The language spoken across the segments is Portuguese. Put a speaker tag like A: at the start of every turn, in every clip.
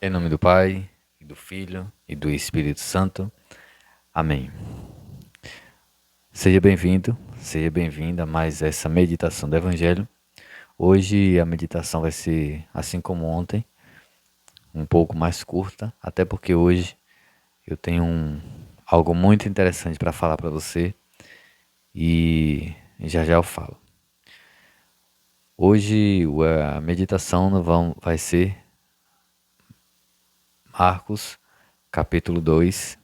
A: Em nome do Pai, e do Filho, e do Espírito Santo. Amém. Seja bem-vindo, seja bem-vinda a mais essa meditação do Evangelho. Hoje a meditação vai ser, assim como ontem, um pouco mais curta, até porque hoje eu tenho algo muito interessante para falar para você e já já eu falo. Hoje a meditação vai ser Marcos, capítulo 2,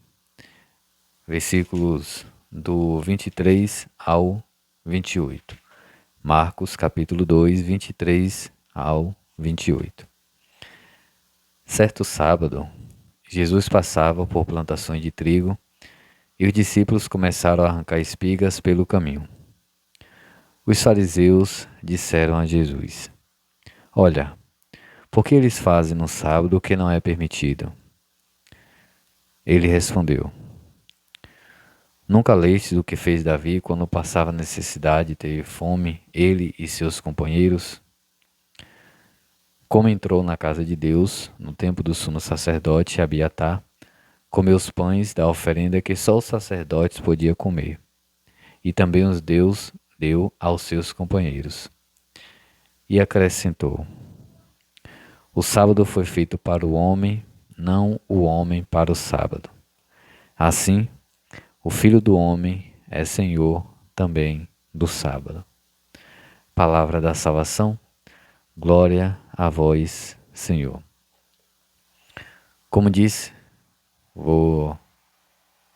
A: versículos do 23 ao 28. Marcos, capítulo 2, 23 ao 28. Certo sábado, Jesus passava por plantações de trigo e os discípulos começaram a arrancar espigas pelo caminho. Os fariseus disseram a Jesus: Olha, por que eles fazem no sábado o que não é permitido? Ele respondeu: Nunca leste o que fez Davi quando passava necessidade e teve fome, ele e seus companheiros? Como entrou na casa de Deus, no tempo do sumo sacerdote Abiatar, comeu os pães da oferenda que só os sacerdotes podiam comer, e também os deu aos seus companheiros. E acrescentou: O sábado foi feito para o homem, não o homem para o sábado. Assim, o Filho do Homem é Senhor também do sábado. Palavra da salvação, glória a vós, Senhor. Como disse, vou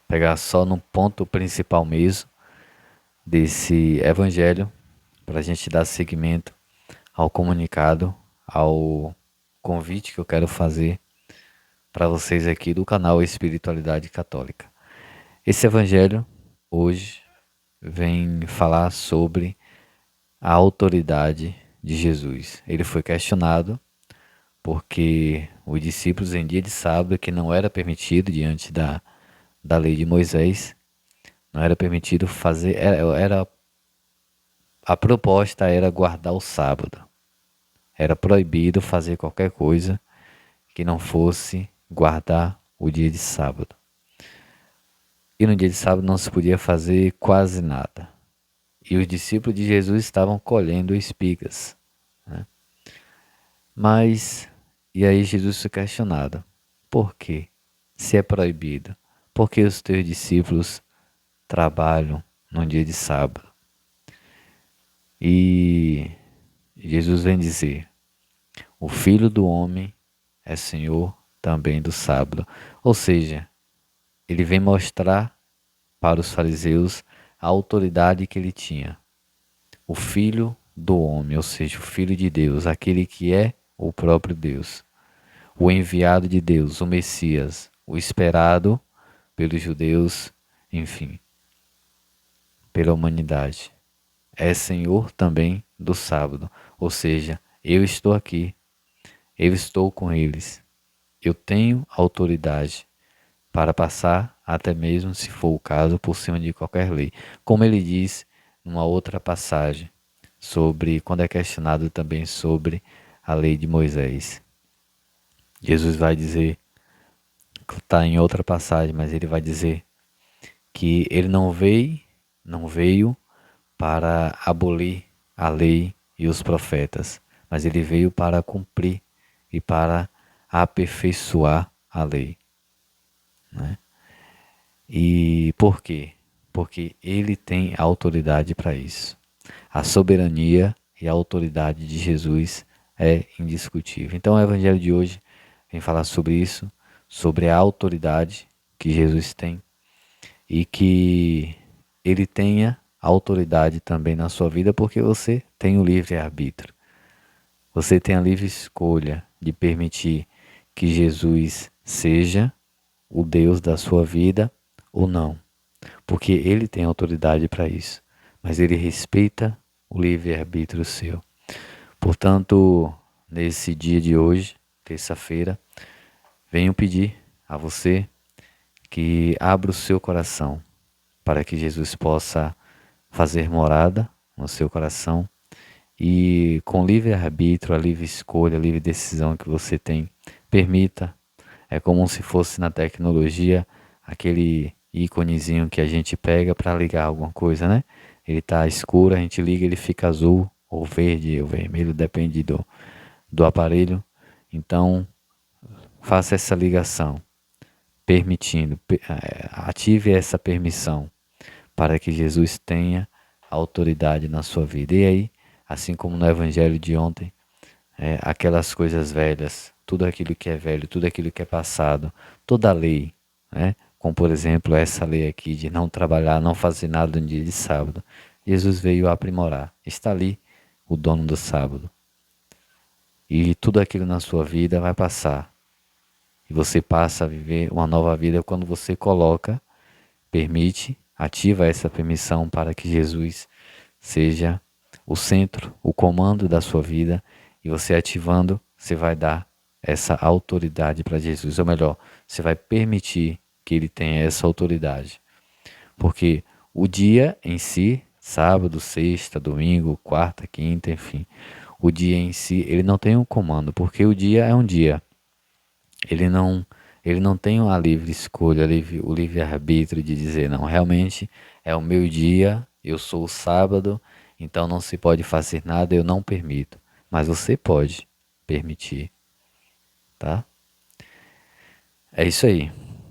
A: pegar só no ponto principal mesmo desse evangelho para a gente dar seguimento ao comunicado, ao convite que eu quero fazer para vocês aqui do canal Espiritualidade Católica. Esse evangelho hoje vem falar sobre a autoridade de Jesus. Ele foi questionado porque os discípulos em dia de sábado, que não era permitido diante da lei de Moisés, não era permitido fazer, a proposta era guardar o sábado. Era proibido fazer qualquer coisa que não fosse guardar o dia de sábado. E no dia de sábado não se podia fazer quase nada. E os discípulos de Jesus estavam colhendo espigas, né? Mas, e aí Jesus foi questionado: por quê? Se é proibido, por que os teus discípulos trabalham no dia de sábado? E Jesus vem dizer: o Filho do Homem é Senhor também do sábado. Ou seja, ele vem mostrar para os fariseus a autoridade que ele tinha. O Filho do Homem, ou seja, o Filho de Deus, aquele que é o próprio Deus, o enviado de Deus, o Messias, o esperado pelos judeus, enfim, pela humanidade. É Senhor também do sábado, ou seja, eu estou aqui, eu estou com eles, eu tenho autoridade para passar, até mesmo se for o caso, por cima de qualquer lei. Como ele diz numa outra passagem, sobre quando é questionado também sobre a lei de Moisés. Jesus vai dizer, está em outra passagem, mas ele vai dizer que ele não veio para abolir a lei e os profetas, mas ele veio para cumprir e para aperfeiçoar a lei, né? E por quê? Porque ele tem autoridade para isso. A soberania e a autoridade de Jesus é indiscutível. Então o evangelho de hoje vem falar sobre isso, sobre a autoridade que Jesus tem e que ele tenha autoridade também na sua vida, porque você tem o livre-arbítrio. Você tem a livre escolha de permitir que Jesus seja o Deus da sua vida ou não, porque ele tem autoridade para isso, mas ele respeita o livre-arbítrio seu. Portanto, nesse dia de hoje, terça-feira, venho pedir a você que abra o seu coração para que Jesus possa fazer morada no seu coração e com livre-arbítrio, a livre escolha, a livre decisão que você tem permita. É como se fosse na tecnologia aquele íconezinho que a gente pega para ligar alguma coisa, né? Ele tá escuro, a gente liga, ele fica azul ou verde ou vermelho, depende do aparelho. Então, faça essa ligação, permitindo, ative essa permissão para que Jesus tenha autoridade na sua vida. E aí, assim como no evangelho de ontem, aquelas coisas velhas, tudo aquilo que é velho, tudo aquilo que é passado, toda a lei, né? Como por exemplo essa lei aqui de não trabalhar, não fazer nada no dia de sábado. Jesus veio aprimorar. Está ali o dono do sábado. E tudo aquilo na sua vida vai passar. E você passa a viver uma nova vida quando você coloca, permite, ativa essa permissão para que Jesus seja o centro, o comando da sua vida. E você ativando, você vai dar essa autoridade para Jesus. Ou melhor, você vai permitir que ele tenha essa autoridade. Porque o dia em si, sábado, sexta, domingo, quarta, quinta, enfim, o dia em si, ele não tem um comando, porque o dia é um dia. Ele não, ele não tem a livre escolha, o livre arbítrio de dizer, não, realmente é o meu dia, eu sou o sábado, então não se pode fazer nada, eu não permito. Mas você pode permitir, tá? É isso aí.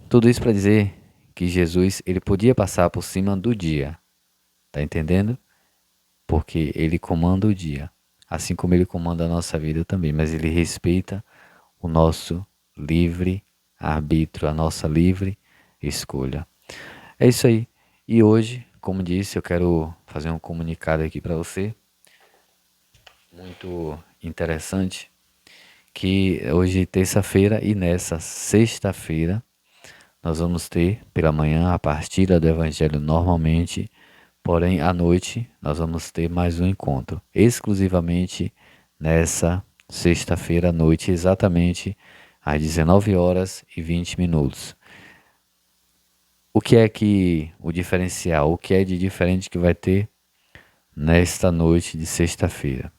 A: Tudo isso para dizer que Jesus, ele podia passar por cima do dia, tá entendendo? Porque ele comanda o dia, assim como ele comanda a nossa vida também, mas ele respeita o nosso livre arbítrio, a nossa livre escolha. É isso aí. E hoje, como disse, eu quero fazer um comunicado aqui para você, muito interessante, que hoje terça-feira e nessa sexta-feira nós vamos ter pela manhã a partilha do Evangelho normalmente, porém à noite nós vamos ter mais um encontro, exclusivamente nessa sexta-feira à noite, exatamente às 19h20. O que é que o diferencial, o que é de diferente que vai ter nesta noite de sexta-feira?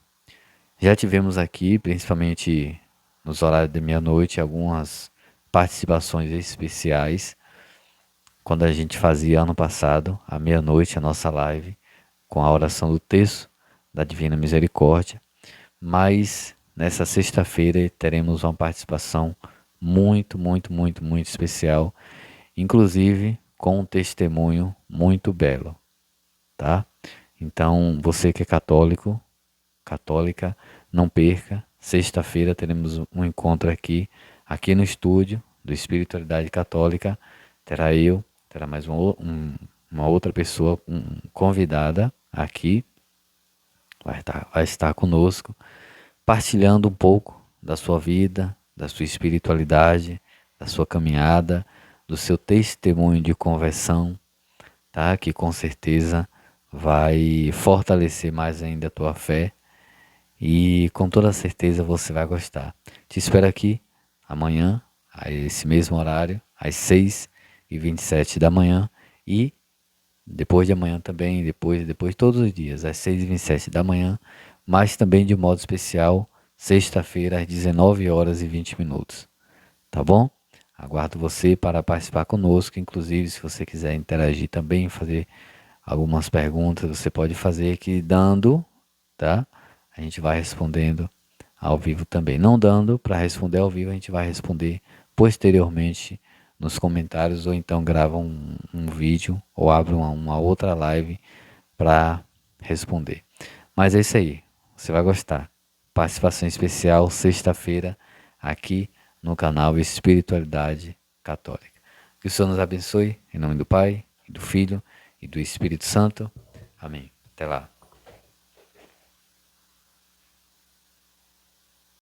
A: Já tivemos aqui, principalmente nos horários da meia-noite, algumas participações especiais. Quando a gente fazia ano passado, à meia-noite, a nossa live, com a oração do texto da Divina Misericórdia. Mas nessa sexta-feira teremos uma participação muito, muito, muito, muito especial, inclusive com um testemunho muito belo, tá? Então, você que é católico, católica, não perca. Sexta-feira teremos um encontro aqui no estúdio do Espiritualidade Católica. Terá mais uma outra pessoa convidada aqui, vai estar conosco, partilhando um pouco da sua vida, da sua espiritualidade, da sua caminhada, do seu testemunho de conversão, tá? Que com certeza vai fortalecer mais ainda a tua fé e com toda certeza você vai gostar. Te espero aqui amanhã, a esse mesmo horário, às 6h27 da manhã e depois de amanhã também, depois todos os dias, às 6h27 da manhã, mas também de modo especial, sexta-feira, às 19h20. Tá bom? Aguardo você para participar conosco. Inclusive, se você quiser interagir também, fazer algumas perguntas, você pode fazer aqui dando, tá? A gente vai respondendo ao vivo também. Não dando para responder ao vivo, a gente vai responder posteriormente nos comentários ou então grava um vídeo ou abre uma outra live para responder. Mas é isso aí, você vai gostar. Participação especial sexta-feira aqui no canal Espiritualidade Católica. Que o Senhor nos abençoe, em nome do Pai, e do Filho e do Espírito Santo. Amém. Até lá.